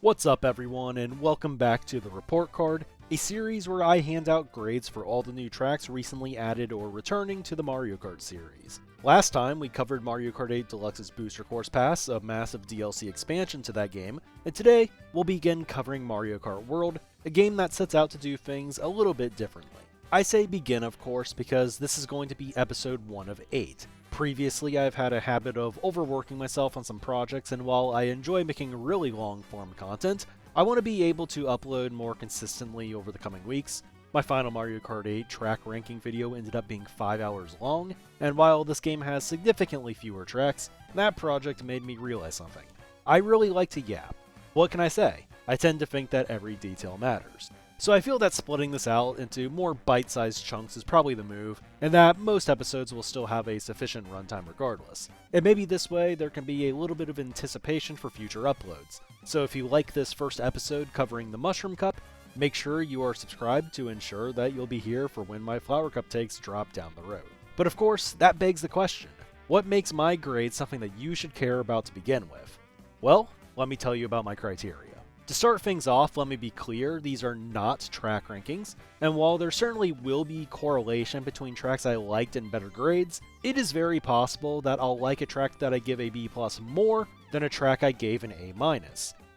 What's up everyone, and welcome back to the Report Card, a series where I hand out grades for all the new tracks recently added or returning to the Mario Kart series. Last time we covered Mario Kart 8 Deluxe's Booster Course Pass, a massive DLC expansion to that game, and today we'll begin covering Mario Kart World, a game that sets out to do things a little bit differently. I say begin of course because this is going to be episode 1 of 8. Previously, I've had a habit of overworking myself on some projects, and while I enjoy making really long-form content, I want to be able to upload more consistently over the coming weeks. My final Mario Kart 8 track ranking video ended up being 5 hours long, and while this game has significantly fewer tracks, that project made me realize something. I really like to yap. What can I say? I tend to think that every detail matters. So I feel that splitting this out into more bite-sized chunks is probably the move, and that most episodes will still have a sufficient runtime regardless. And maybe this way there can be a little bit of anticipation for future uploads. So if you like this first episode covering the Mushroom Cup, make sure you are subscribed to ensure that you'll be here for when my Flower Cup takes drop down the road. But of course, that begs the question, what makes my grade something that you should care about to begin with? Well, let me tell you about my criteria. To start things off, let me be clear, these are not track rankings, and while there certainly will be correlation between tracks I liked and better grades, it is very possible that I'll like a track that I give a B+ more than a track I gave an A-.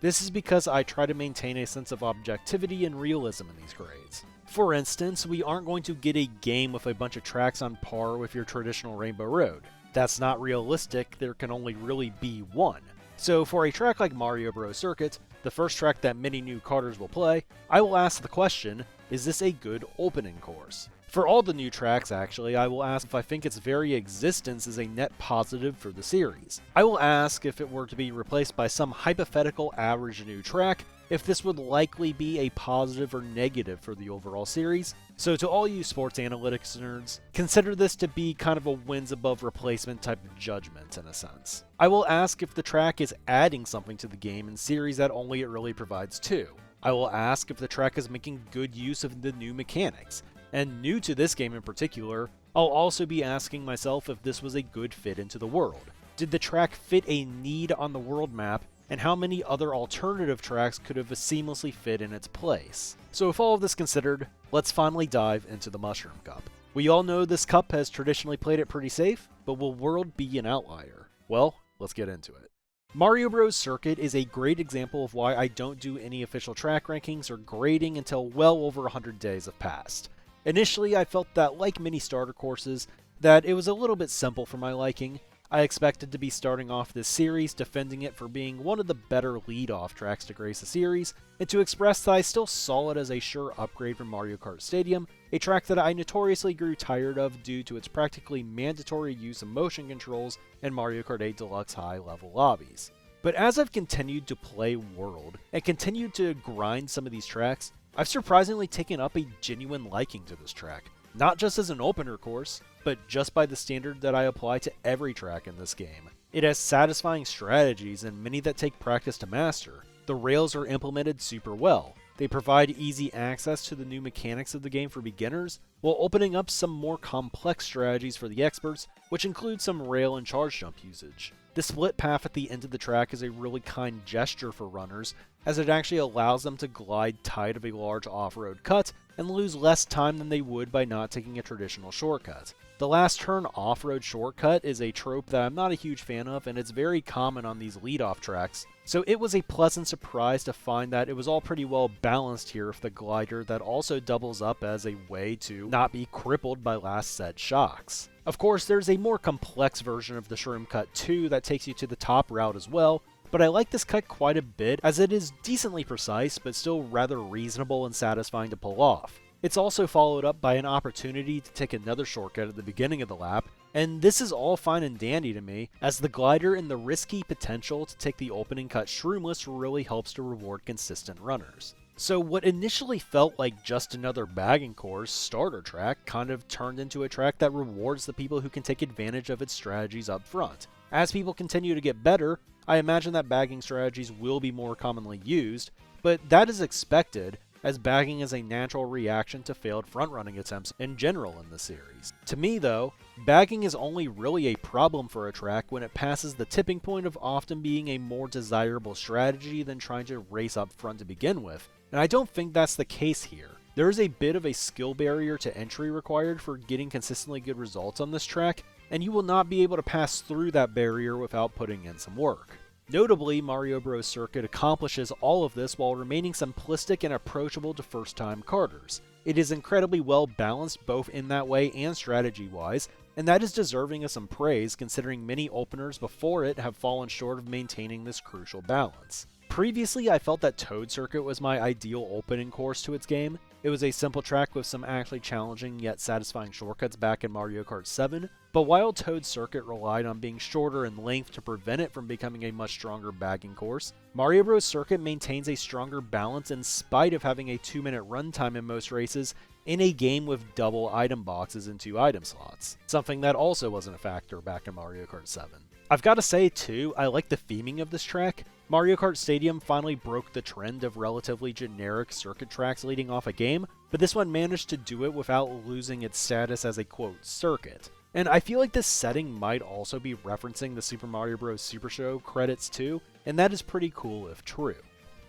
This is because I try to maintain a sense of objectivity and realism in these grades. For instance, we aren't going to get a game with a bunch of tracks on par with your traditional Rainbow Road. That's not realistic, there can only really be one. So for a track like Mario Bros. Circuit, the first track that many new karters will play, I will ask the question, is this a good opening course? For all the new tracks actually, I will ask if I think its very existence is a net positive for the series. I will ask if it were to be replaced by some hypothetical average new track, if this would likely be a positive or negative for the overall series. So to all you sports analytics nerds, consider this to be kind of a wins above replacement type of judgment in a sense. I will ask if the track is adding something to the game in series that only it really provides too. I will ask if the track is making good use of the new mechanics, and new to this game in particular, I'll also be asking myself if this was a good fit into the world. Did the track fit a need on the world map, and how many other alternative tracks could have seamlessly fit in its place? So with all of this considered, let's finally dive into the Mushroom Cup. We all know this cup has traditionally played it pretty safe, but will World be an outlier? Well, let's get into it. Mario Bros. Circuit is a great example of why I don't do any official track rankings or grading until well over 100 days have passed. Initially, I felt that, like many starter courses, that it was a little bit simple for my liking. I expected to be starting off this series defending it for being one of the better lead-off tracks to grace the series, and to express that I still saw it as a sure upgrade from Mario Kart Stadium, a track that I notoriously grew tired of due to its practically mandatory use of motion controls in Mario Kart 8 Deluxe high-level lobbies. But as I've continued to play World, and continued to grind some of these tracks, I've surprisingly taken up a genuine liking to this track. Not just as an opener course, but just by the standard that I apply to every track in this game. It has satisfying strategies and many that take practice to master. The rails are implemented super well. They provide easy access to the new mechanics of the game for beginners, while opening up some more complex strategies for the experts, which include some rail and charge jump usage. The split path at the end of the track is a really kind gesture for runners, as it actually allows them to glide tight of a large off-road cut and lose less time than they would by not taking a traditional shortcut. The last turn off-road shortcut is a trope that I'm not a huge fan of, and it's very common on these lead-off tracks, so it was a pleasant surprise to find that it was all pretty well balanced here with the glider that also doubles up as a way to not be crippled by last set shocks. Of course, there's a more complex version of the Shroom Cut 2 that takes you to the top route as well, but I like this cut quite a bit as it is decently precise but still rather reasonable and satisfying to pull off. It's also followed up by an opportunity to take another shortcut at the beginning of the lap, and this is all fine and dandy to me, as the glider and the risky potential to take the opening cut shroomless really helps to reward consistent runners. So what initially felt like just another bagging course starter track kind of turned into a track that rewards the people who can take advantage of its strategies up front. As people continue to get better, I imagine that bagging strategies will be more commonly used, but that is expected, as bagging is a natural reaction to failed front-running attempts in general in the series. To me though, bagging is only really a problem for a track when it passes the tipping point of often being a more desirable strategy than trying to race up front to begin with, and I don't think that's the case here. There is a bit of a skill barrier to entry required for getting consistently good results on this track, and you will not be able to pass through that barrier without putting in some work. Notably, Mario Bros. Circuit accomplishes all of this while remaining simplistic and approachable to first-time karters. It is incredibly well balanced both in that way and strategy-wise, and that is deserving of some praise considering many openers before it have fallen short of maintaining this crucial balance. Previously, I felt that Toad Circuit was my ideal opening course to its game. It was a simple track with some actually challenging yet satisfying shortcuts back in Mario Kart 7, but while Toad Circuit relied on being shorter in length to prevent it from becoming a much stronger bagging course, Mario Bros. Circuit maintains a stronger balance in spite of having a 2-minute runtime in most races in a game with double item boxes and 2 item slots, something that also wasn't a factor back in Mario Kart 7. I've got to say too, I like the theming of this track. Mario Kart Stadium finally broke the trend of relatively generic circuit tracks leading off a game, but this one managed to do it without losing its status as a quote circuit. And I feel like this setting might also be referencing the Super Mario Bros. Super Show credits too, and that is pretty cool if true.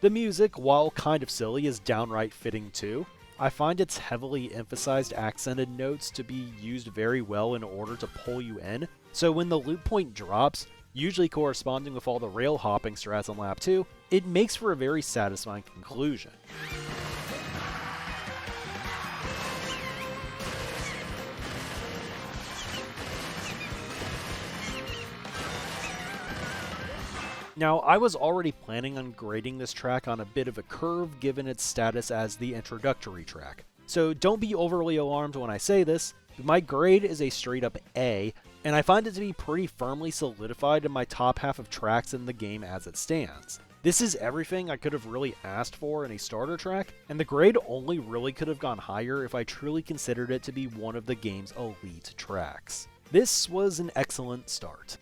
The music, while kind of silly, is downright fitting too. I find its heavily emphasized accented notes to be used very well in order to pull you in, so when the loop point drops, usually corresponding with all the rail hopping strats on lap 2, it makes for a very satisfying conclusion. Now, I was already planning on grading this track on a bit of a curve given its status as the introductory track, so don't be overly alarmed when I say this, but my grade is a straight up A, and I find it to be pretty firmly solidified in my top half of tracks in the game as it stands. This is everything I could have really asked for in a starter track, and the grade only really could have gone higher if I truly considered it to be one of the game's elite tracks. This was an excellent start.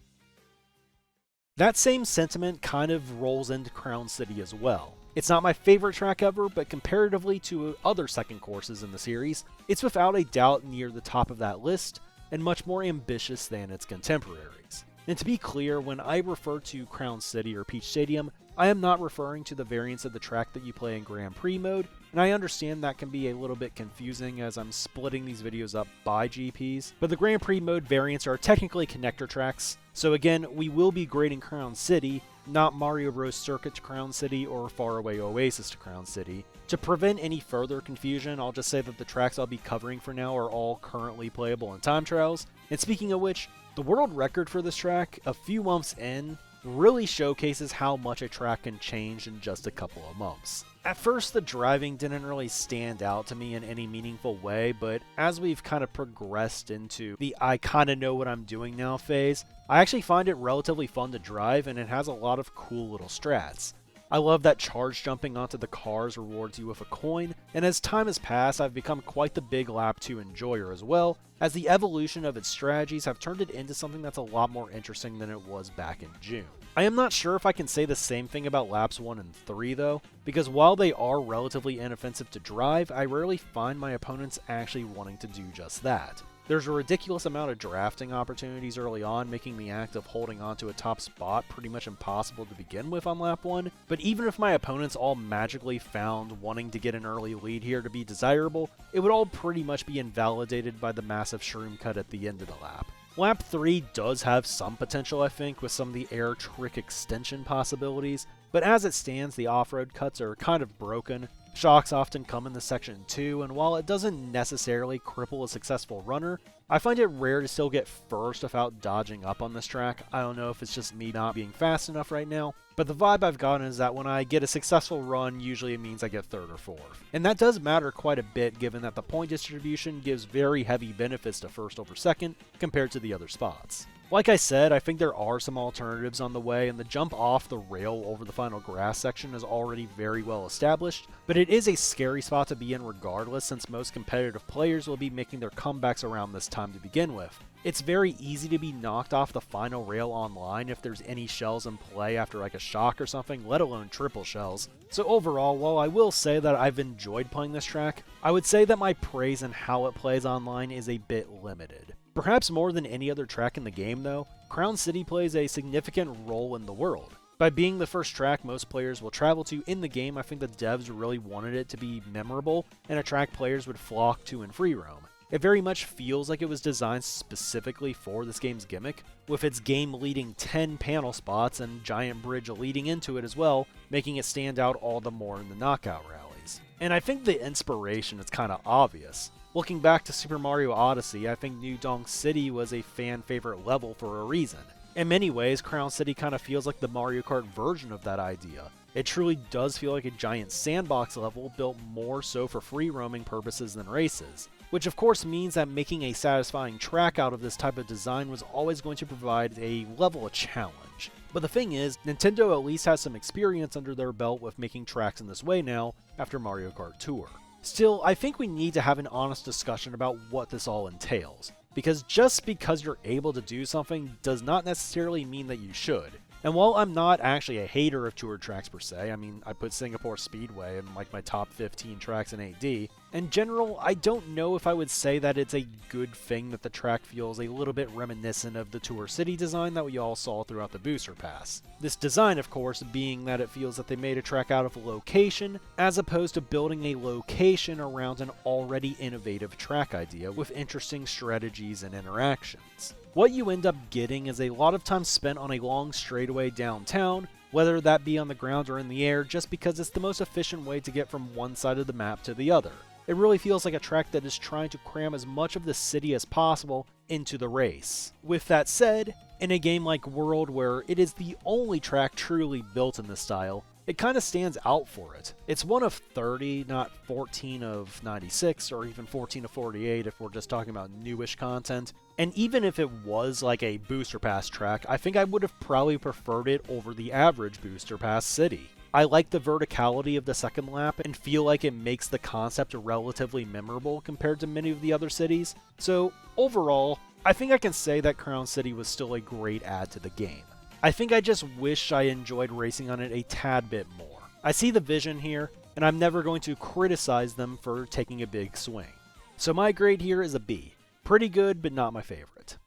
That same sentiment kind of rolls into Crown City as well. It's not my favorite track ever, but comparatively to other second courses in the series, it's without a doubt near the top of that list, and much more ambitious than its contemporaries. And to be clear, when I refer to Crown City or Peach Stadium, I am not referring to the variants of the track that you play in Grand Prix mode, and I understand that can be a little bit confusing as I'm splitting these videos up by GPs, but the Grand Prix mode variants are technically connector tracks, so again, we will be grading Crown City, not Mario Bros. Circuit to Crown City or Faraway Oasis to Crown City. To prevent any further confusion, I'll just say that the tracks I'll be covering for now are all currently playable in time trials, and speaking of which, the world record for this track, a few months in, really showcases how much a track can change in just a couple of months. At first, the driving didn't really stand out to me in any meaningful way, but as we've kind of progressed into the I kinda know what I'm doing now phase, I actually find it relatively fun to drive, and it has a lot of cool little strats. I love that charge jumping onto the cars rewards you with a coin, and as time has passed, I've become quite the big lap 2 enjoyer as well, as the evolution of its strategies have turned it into something that's a lot more interesting than it was back in June. I am not sure if I can say the same thing about laps 1 and 3 though, because while they are relatively inoffensive to drive, I rarely find my opponents actually wanting to do just that. There's a ridiculous amount of drafting opportunities early on, making the act of holding onto a top spot pretty much impossible to begin with on lap 1, but even if my opponents all magically found wanting to get an early lead here to be desirable, it would all pretty much be invalidated by the massive shroom cut at the end of the lap. Lap 3 does have some potential, I think, with some of the air trick extension possibilities, but as it stands, the off-road cuts are kind of broken. Shocks often come in the section too, and while it doesn't necessarily cripple a successful runner, I find it rare to still get first without dodging up on this track. I don't know if it's just me not being fast enough right now, but the vibe I've gotten is that when I get a successful run, usually it means I get third or fourth. And that does matter quite a bit given that the point distribution gives very heavy benefits to first over second compared to the other spots. Like I said, I think there are some alternatives on the way, and the jump off the rail over the final grass section is already very well established, but it is a scary spot to be in regardless, since most competitive players will be making their comebacks around this time to begin with. It's very easy to be knocked off the final rail online if there's any shells in play after like a shock or something, let alone triple shells. So overall, while I will say that I've enjoyed playing this track, I would say that my praise and how it plays online is a bit limited. Perhaps more than any other track in the game though, Crown City plays a significant role in the world. By being the first track most players will travel to in the game, I think the devs really wanted it to be memorable and a track players would flock to in free roam. It very much feels like it was designed specifically for this game's gimmick, with its game-leading 10 panel spots and giant bridge leading into it as well, making it stand out all the more in the knockout rallies. And I think the inspiration is kinda obvious. Looking back to Super Mario Odyssey, I think New Donk City was a fan favorite level for a reason. In many ways, Crown City kinda feels like the Mario Kart version of that idea. It truly does feel like a giant sandbox level built more so for free roaming purposes than races. Which of course means that making a satisfying track out of this type of design was always going to provide a level of challenge. But the thing is, Nintendo at least has some experience under their belt with making tracks in this way now, after Mario Kart Tour. Still, I think we need to have an honest discussion about what this all entails, because just because you're able to do something does not necessarily mean that you should. And while I'm not actually a hater of tour tracks per se, I mean, I put Singapore Speedway in like my top 15 tracks in AD, in general, I don't know if I would say that it's a good thing that the track feels a little bit reminiscent of the Tour City design that we all saw throughout the Booster Pass. This design, of course, being that it feels that they made a track out of a location, as opposed to building a location around an already innovative track idea with interesting strategies and interactions. What you end up getting is a lot of time spent on a long straightaway downtown, whether that be on the ground or in the air, just because it's the most efficient way to get from one side of the map to the other. It really feels like a track that is trying to cram as much of the city as possible into the race. With that said, in a game like World where it is the only track truly built in this style, it kinda stands out for it. It's one of 30, not 14 of 96, or even 14 of 48 if we're just talking about newish content. And even if it was like a Booster Pass track, I think I would have probably preferred it over the average Booster Pass city. I like the verticality of the second lap and feel like it makes the concept relatively memorable compared to many of the other cities. So overall, I think I can say that Crown City was still a great add to the game. I think I just wish I enjoyed racing on it a tad bit more. I see the vision here, and I'm never going to criticize them for taking a big swing. So my grade here is a B. Pretty good, but not my favorite.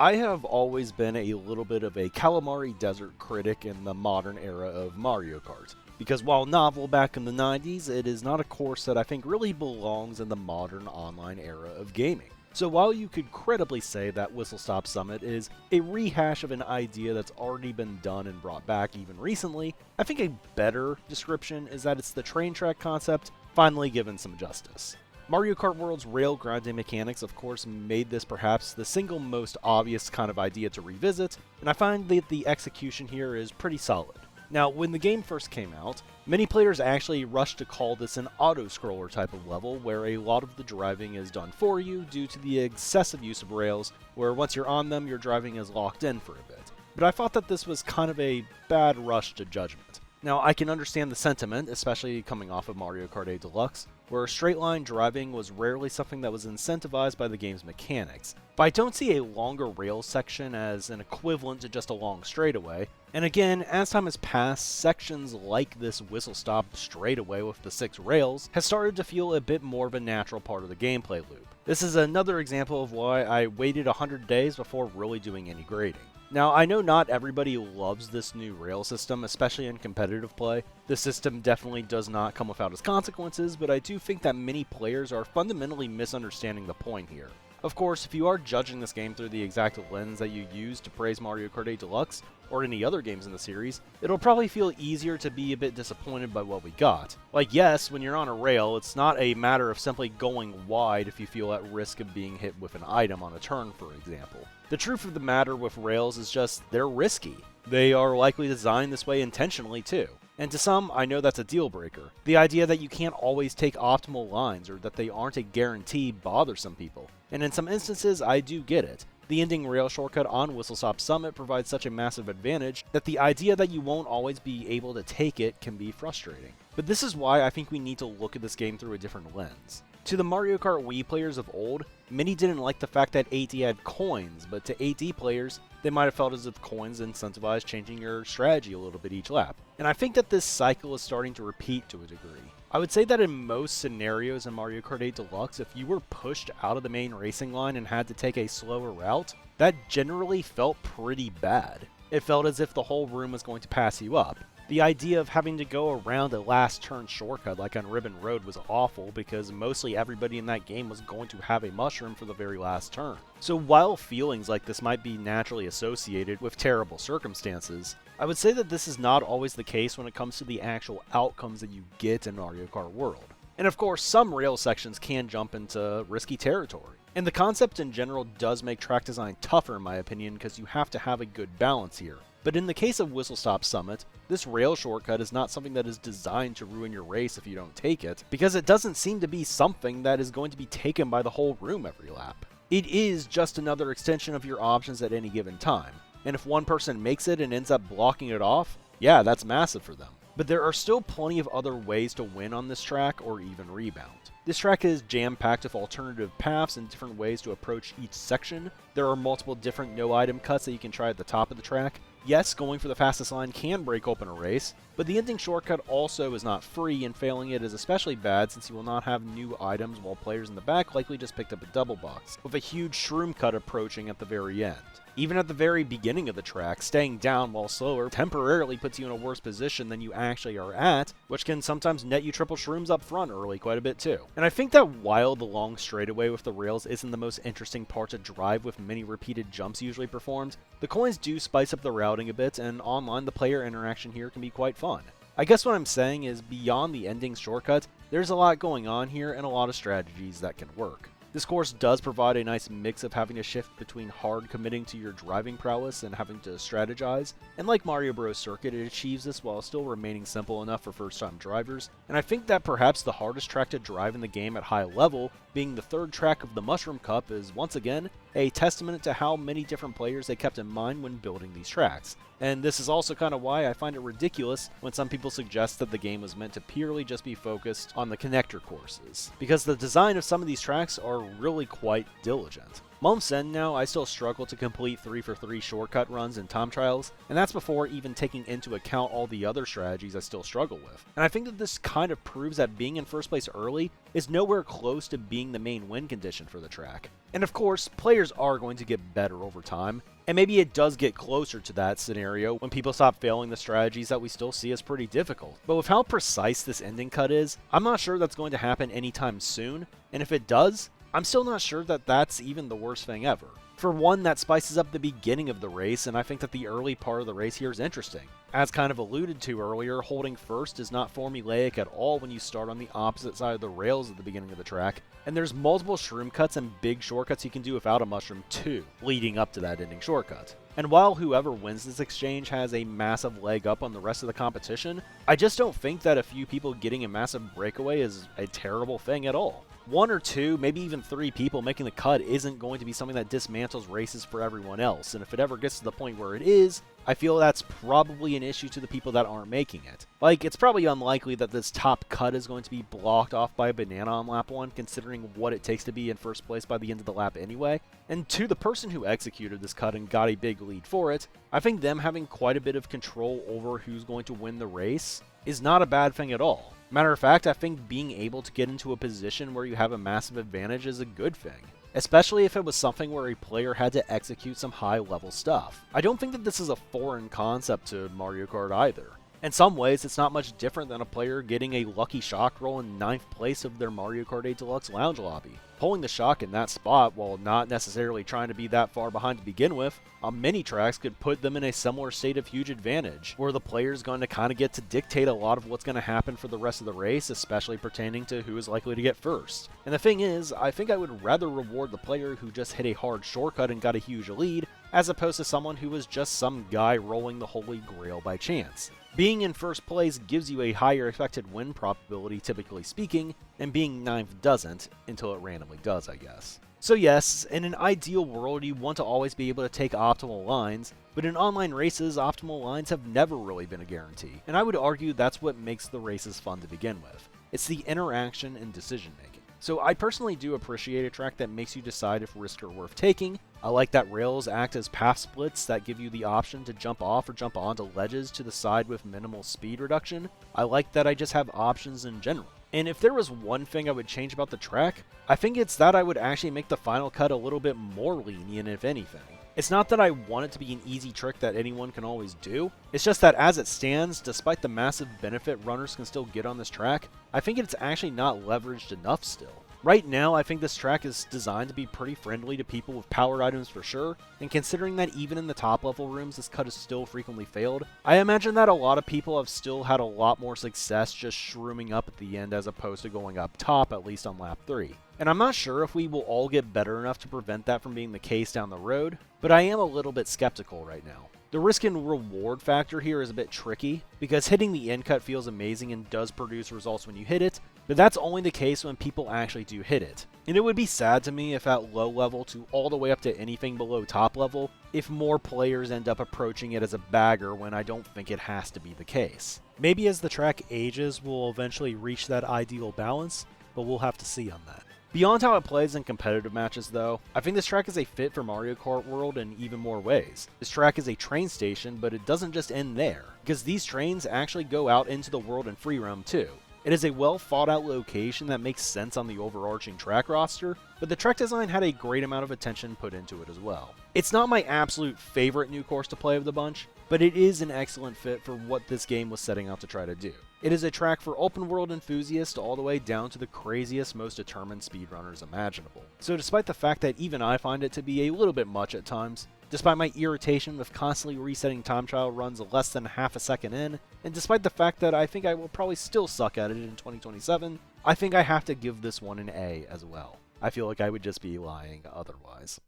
I have always been a little bit of a Calamari Desert critic in the modern era of Mario Kart, because while novel back in the 90s, it is not a course that I think really belongs in the modern online era of gaming. So while you could credibly say that Whistlestop Summit is a rehash of an idea that's already been done and brought back even recently, I think a better description is that it's the train track concept finally given some justice. Mario Kart World's rail grinding mechanics of course made this perhaps the single most obvious kind of idea to revisit, and I find that the execution here is pretty solid. Now, when the game first came out, many players actually rushed to call this an auto-scroller type of level where a lot of the driving is done for you due to the excessive use of rails, where once you're on them, your driving is locked in for a bit. But I thought that this was kind of a bad rush to judgment. Now, I can understand the sentiment, especially coming off of Mario Kart 8 Deluxe, where straight-line driving was rarely something that was incentivized by the game's mechanics. But I don't see a longer rail section as an equivalent to just a long straightaway, and again, as time has passed, sections like this whistle-stop straightaway with the 6 rails has started to feel a bit more of a natural part of the gameplay loop. This is another example of why I waited 100 days before really doing any grading. Now, I know not everybody loves this new rail system, especially in competitive play. This system definitely does not come without its consequences, but I do think that many players are fundamentally misunderstanding the point here. Of course, if you are judging this game through the exact lens that you use to praise Mario Kart 8 Deluxe, or any other games in the series, it'll probably feel easier to be a bit disappointed by what we got. Like yes, when you're on a rail, it's not a matter of simply going wide if you feel at risk of being hit with an item on a turn, for example. The truth of the matter with rails is just, they're risky. They are likely designed this way intentionally too. And to some, I know that's a deal breaker. The idea that you can't always take optimal lines or that they aren't a guarantee bothers some people. And in some instances, I do get it. The ending rail shortcut on Whistlestop Summit provides such a massive advantage that the idea that you won't always be able to take it can be frustrating. But this is why I think we need to look at this game through a different lens. To the Mario Kart Wii players of old, many didn't like the fact that 8D had coins, but to 8D players, they might have felt as if coins incentivized changing your strategy a little bit each lap. And I think that this cycle is starting to repeat to a degree. I would say that in most scenarios in Mario Kart 8 Deluxe, if you were pushed out of the main racing line and had to take a slower route, that generally felt pretty bad. It felt as if the whole room was going to pass you up. The idea of having to go around a last turn shortcut like on Ribbon Road was awful because mostly everybody in that game was going to have a mushroom for the very last turn. So while feelings like this might be naturally associated with terrible circumstances, I would say that this is not always the case when it comes to the actual outcomes that you get in Mario Kart World. And of course, some rail sections can jump into risky territory. And the concept in general does make track design tougher in my opinion because you have to have a good balance here. But in the case of Whistlestop Summit, this rail shortcut is not something that is designed to ruin your race if you don't take it, because it doesn't seem to be something that is going to be taken by the whole room every lap. It is just another extension of your options at any given time, and if one person makes it and ends up blocking it off, yeah, that's massive for them. But there are still plenty of other ways to win on this track or even rebound. This track is jam-packed with alternative paths and different ways to approach each section. There are multiple different no-item cuts that you can try at the top of the track. Yes, going for the fastest line can break open a race, but the ending shortcut also is not free, and failing it is especially bad since you will not have new items while players in the back likely just picked up a double box, with a huge shroom cut approaching at the very end. Even at the very beginning of the track, staying down while slower temporarily puts you in a worse position than you actually are at, which can sometimes net you triple shrooms up front early quite a bit too. And I think that while the long straightaway with the rails isn't the most interesting part to drive with many repeated jumps usually performed, the coins do spice up the routing a bit, and online the player interaction here can be quite fun. I guess what I'm saying is beyond the ending shortcut, there's a lot going on here and a lot of strategies that can work. This course does provide a nice mix of having to shift between hard committing to your driving prowess and having to strategize, and like Mario Bros. Circuit, it achieves this while still remaining simple enough for first-time drivers, and I think that perhaps the hardest track to drive in the game at high level, being the third track of the Mushroom Cup, is once again a testament to how many different players they kept in mind when building these tracks. And this is also kind of why I find it ridiculous when some people suggest that the game was meant to purely just be focused on the connector courses, because the design of some of these tracks are really quite diligent. Months in now, I still struggle to complete 3-for-3 shortcut runs in time trials, and that's before even taking into account all the other strategies I still struggle with. And I think that this kind of proves that being in first place early is nowhere close to being the main win condition for the track. And of course, players are going to get better over time, and maybe it does get closer to that scenario when people stop failing the strategies that we still see as pretty difficult. But with how precise this ending cut is, I'm not sure that's going to happen anytime soon, and if it does, I'm still not sure that that's even the worst thing ever. For one, that spices up the beginning of the race, and I think that the early part of the race here is interesting. As kind of alluded to earlier, holding first is not formulaic at all when you start on the opposite side of the rails at the beginning of the track, and there's multiple shroom cuts and big shortcuts you can do without a mushroom too, leading up to that ending shortcut. And while whoever wins this exchange has a massive leg up on the rest of the competition, I just don't think that a few people getting a massive breakaway is a terrible thing at all. 1 or 2, maybe even 3 people making the cut isn't going to be something that dismantles races for everyone else, and if it ever gets to the point where it is, I feel that's probably an issue to the people that aren't making it. Like, it's probably unlikely that this top cut is going to be blocked off by a banana on lap 1, considering what it takes to be in first place by the end of the lap anyway. And to the person who executed this cut and got a big lead for it, I think them having quite a bit of control over who's going to win the race is not a bad thing at all. Matter of fact, I think being able to get into a position where you have a massive advantage is a good thing. Especially if it was something where a player had to execute some high-level stuff. I don't think that this is a foreign concept to Mario Kart either. In some ways, it's not much different than a player getting a lucky shock roll in 9th place of their Mario Kart 8 Deluxe Lounge lobby. Pulling the shock in that spot, while not necessarily trying to be that far behind to begin with, on many tracks could put them in a similar state of huge advantage, where the player's going to kind of get to dictate a lot of what's going to happen for the rest of the race, especially pertaining to who is likely to get first. And the thing is, I think I would rather reward the player who just hit a hard shortcut and got a huge lead, as opposed to someone who was just some guy rolling the Holy Grail by chance. Being in first place gives you a higher expected win probability, typically speaking, and being 9th doesn't, until it randomly does, I guess. So yes, in an ideal world you want to always be able to take optimal lines, but in online races optimal lines have never really been a guarantee, and I would argue that's what makes the races fun to begin with. It's the interaction and decision making. So I personally do appreciate a track that makes you decide if risks are worth taking. I like that rails act as path splits that give you the option to jump off or jump onto ledges to the side with minimal speed reduction. I like that I just have options in general. And if there was one thing I would change about the track, I think it's that I would actually make the final cut a little bit more lenient if anything. It's not that I want it to be an easy trick that anyone can always do, it's just that as it stands, despite the massive benefit runners can still get on this track, I think it's actually not leveraged enough still. Right now, I think this track is designed to be pretty friendly to people with powered items for sure, and considering that even in the top level rooms this cut is still frequently failed, I imagine that a lot of people have still had a lot more success just shrooming up at the end as opposed to going up top, at least on lap 3. And I'm not sure if we will all get better enough to prevent that from being the case down the road, but I am a little bit skeptical right now. The risk and reward factor here is a bit tricky, because hitting the end cut feels amazing and does produce results when you hit it, but that's only the case when people actually do hit it. And it would be sad to me if at low level to all the way up to anything below top level, if more players end up approaching it as a bagger when I don't think it has to be the case. Maybe as the track ages we'll eventually reach that ideal balance, but we'll have to see on that. Beyond how it plays in competitive matches though, I think this track is a fit for Mario Kart World in even more ways. This track is a train station, but it doesn't just end there, because these trains actually go out into the world in free roam too. It is a well thought out location that makes sense on the overarching track roster, but the track design had a great amount of attention put into it as well. It's not my absolute favorite new course to play of the bunch, but it is an excellent fit for what this game was setting out to try to do. It is a track for open world enthusiasts all the way down to the craziest, most determined speedrunners imaginable. So despite the fact that even I find it to be a little bit much at times, despite my irritation with constantly resetting time trial runs less than half a second in, and despite the fact that I think I will probably still suck at it in 2027, I think I have to give this one an A as well. I feel like I would just be lying otherwise.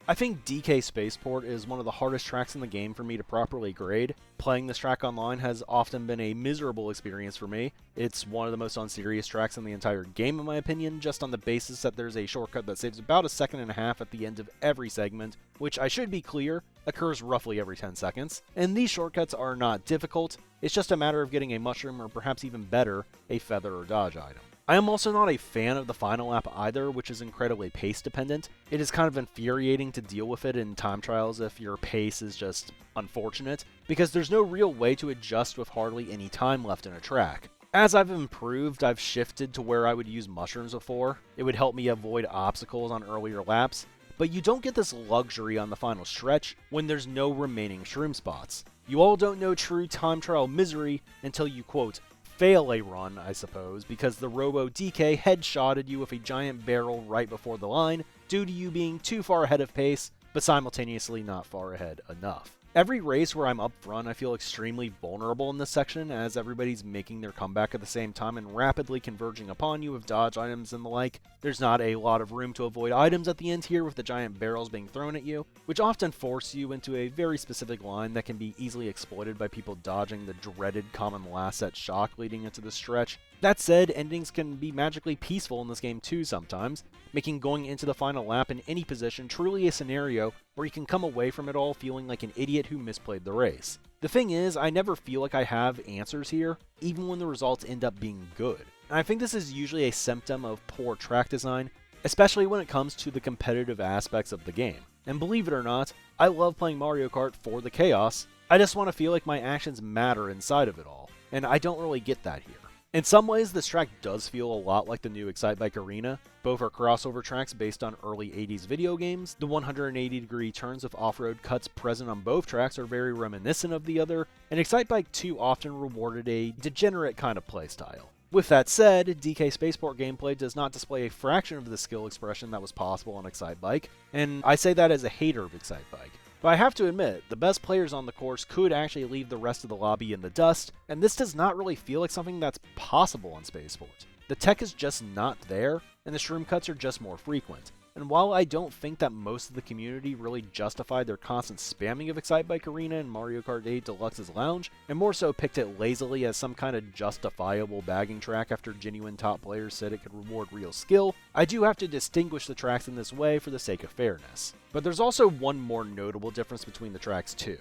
I think DK Spaceport is one of the hardest tracks in the game for me to properly grade. Playing this track online has often been a miserable experience for me. It's one of the most unserious tracks in the entire game in my opinion, just on the basis that there's a shortcut that saves about a second and a half at the end of every segment, which I should be clear, occurs roughly every 10 seconds. And these shortcuts are not difficult, it's just a matter of getting a mushroom or perhaps even better, a feather or dodge item. I am also not a fan of the final lap either, which is incredibly pace dependent. It is kind of infuriating to deal with it in time trials if your pace is just unfortunate, because there's no real way to adjust with hardly any time left in a track. As I've improved, I've shifted to where I would use mushrooms before. It would help me avoid obstacles on earlier laps, but you don't get this luxury on the final stretch when there's no remaining shroom spots. You all don't know true time trial misery until you, quote, fail a run, I suppose, because the Robo DK headshotted you with a giant barrel right before the line due to you being too far ahead of pace, but simultaneously not far ahead enough. Every race where I'm up front, I feel extremely vulnerable in this section as everybody's making their comeback at the same time and rapidly converging upon you with dodge items and the like. There's not a lot of room to avoid items at the end here with the giant barrels being thrown at you, which often force you into a very specific line that can be easily exploited by people dodging the dreaded common last set shock leading into the stretch. That said, endings can be magically peaceful in this game too sometimes, making going into the final lap in any position truly a scenario where you can come away from it all feeling like an idiot who misplayed the race. The thing is, I never feel like I have answers here, even when the results end up being good. And I think this is usually a symptom of poor track design, especially when it comes to the competitive aspects of the game. And believe it or not, I love playing Mario Kart for the chaos, I just want to feel like my actions matter inside of it all, and I don't really get that here. In some ways, this track does feel a lot like the new Excitebike Arena. Both are crossover tracks based on early 80s video games. The 180-degree turns of off-road cuts present on both tracks are very reminiscent of the other, and Excitebike 2 often rewarded a degenerate kind of playstyle. With that said, DK Spaceport gameplay does not display a fraction of the skill expression that was possible on Excitebike, and I say that as a hater of Excitebike. But I have to admit, the best players on the course could actually leave the rest of the lobby in the dust, and this does not really feel like something that's possible on Spaceport. The tech is just not there, and the shroom cuts are just more frequent. and while I don't think that most of the community really justified their constant spamming of Excitebike Arena and Mario Kart 8 Deluxe's Lounge, and more so picked it lazily as some kind of justifiable bagging track after genuine top players said it could reward real skill, I do have to distinguish the tracks in this way for the sake of fairness. But there's also one more notable difference between the tracks too.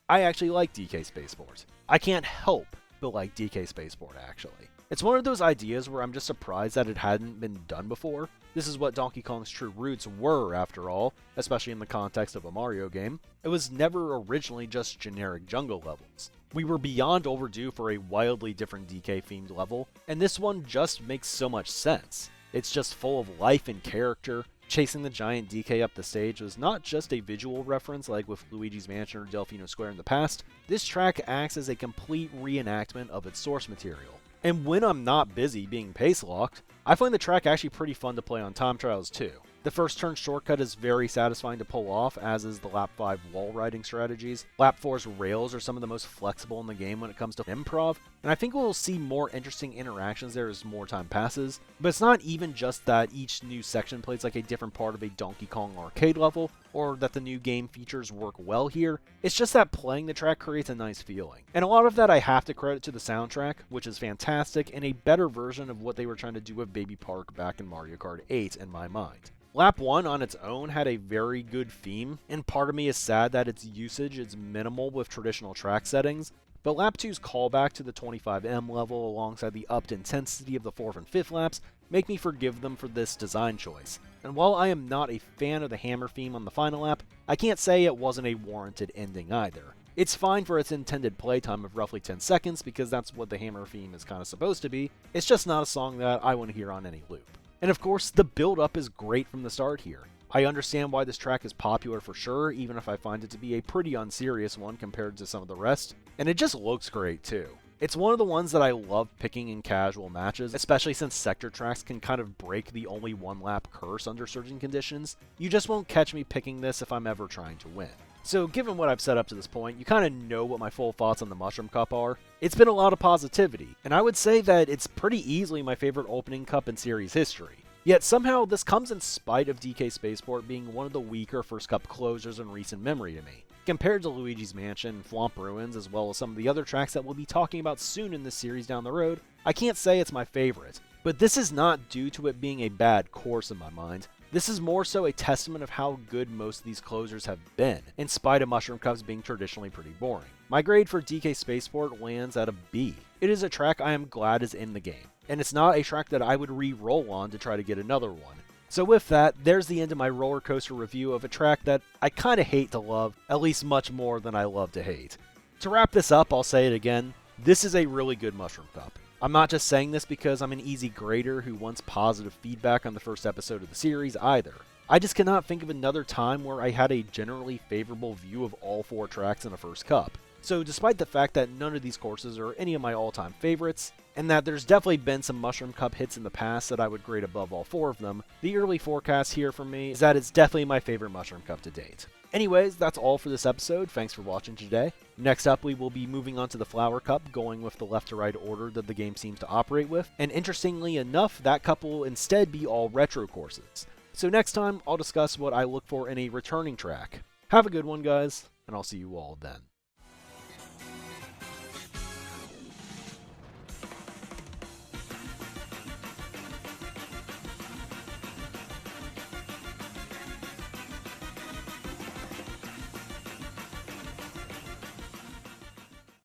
I actually like DK Spaceport. I can't help but like DK Spaceport actually. It's one of those ideas where I'm just surprised that it hadn't been done before. This is what Donkey Kong's true roots were, after all, especially in the context of a Mario game. It was never originally just generic jungle levels. We were beyond overdue for a wildly different DK-themed level, and this one just makes so much sense. It's just full of life and character. Chasing the giant DK up the stage was not just a visual reference like with Luigi's Mansion or Delfino Square in the past. This track acts as a complete reenactment of its source material. And when I'm not busy being pace-locked, I find the track actually pretty fun to play on time trials too. The first turn shortcut is very satisfying to pull off, as is the lap 5 wall riding strategies. Lap 4's rails are some of the most flexible in the game when it comes to improv, and I think we'll see more interesting interactions there as more time passes. But it's not even just that each new section plays like a different part of a Donkey Kong arcade level, or that the new game features work well here. It's just that playing the track creates a nice feeling. And a lot of that I have to credit to the soundtrack, which is fantastic and a better version of what they were trying to do with Baby Park back in Mario Kart 8 in my mind. Lap 1 on its own had a very good theme, and part of me is sad that its usage is minimal with traditional track settings, but Lap 2's callback to the 25M level alongside the upped intensity of the 4th and 5th laps make me forgive them for this design choice. And while I am not a fan of the hammer theme on the final lap, I can't say it wasn't a warranted ending either. It's fine for its intended playtime of roughly 10 seconds because that's what the hammer theme is kind of supposed to be. It's just not a song that I want to hear on any loop. And of course, the build-up is great from the start here. I understand why this track is popular for sure, even if I find it to be a pretty unserious one compared to some of the rest. And it just looks great too. It's one of the ones that I love picking in casual matches, especially since sector tracks can kind of break the only one lap curse under certain conditions. You just won't catch me picking this if I'm ever trying to win. So given what I've said up to this point, you kind of know what my full thoughts on the Mushroom Cup are. It's been a lot of positivity, and I would say that it's pretty easily my favorite opening cup in series history. Yet somehow this comes in spite of DK Spaceport being one of the weaker first cup closers in recent memory to me. Compared to Luigi's Mansion and Flomp Ruins, as well as some of the other tracks that we'll be talking about soon in this series down the road, I can't say it's my favorite. But this is not due to it being a bad course in my mind. This is more so a testament of how good most of these closers have been, in spite of Mushroom Cups being traditionally pretty boring. My grade for DK Spaceport lands at a B. It is a track I am glad is in the game, and it's not a track that I would re-roll on to try to get another one. So with that, there's the end of my roller coaster review of a track that I kinda hate to love, at least much more than I love to hate. To wrap this up, I'll say it again, this is a really good Mushroom Cup. I'm not just saying this because I'm an easy grader who wants positive feedback on the first episode of the series either. I just cannot think of another time where I had a generally favorable view of all 4 tracks in a first cup. So despite the fact that none of these courses are any of my all-time favorites, and that there's definitely been some Mushroom Cup hits in the past that I would grade above all 4 of them, the early forecast here for me is that it's definitely my favorite Mushroom Cup to date. Anyways, that's all for this episode. Thanks for watching today. Next up, we will be moving on to the Flower Cup, going with the left to right order that the game seems to operate with, and interestingly enough, that cup will instead be all retro courses. So next time, I'll discuss what I look for in a returning track. Have a good one, guys, and I'll see you all then.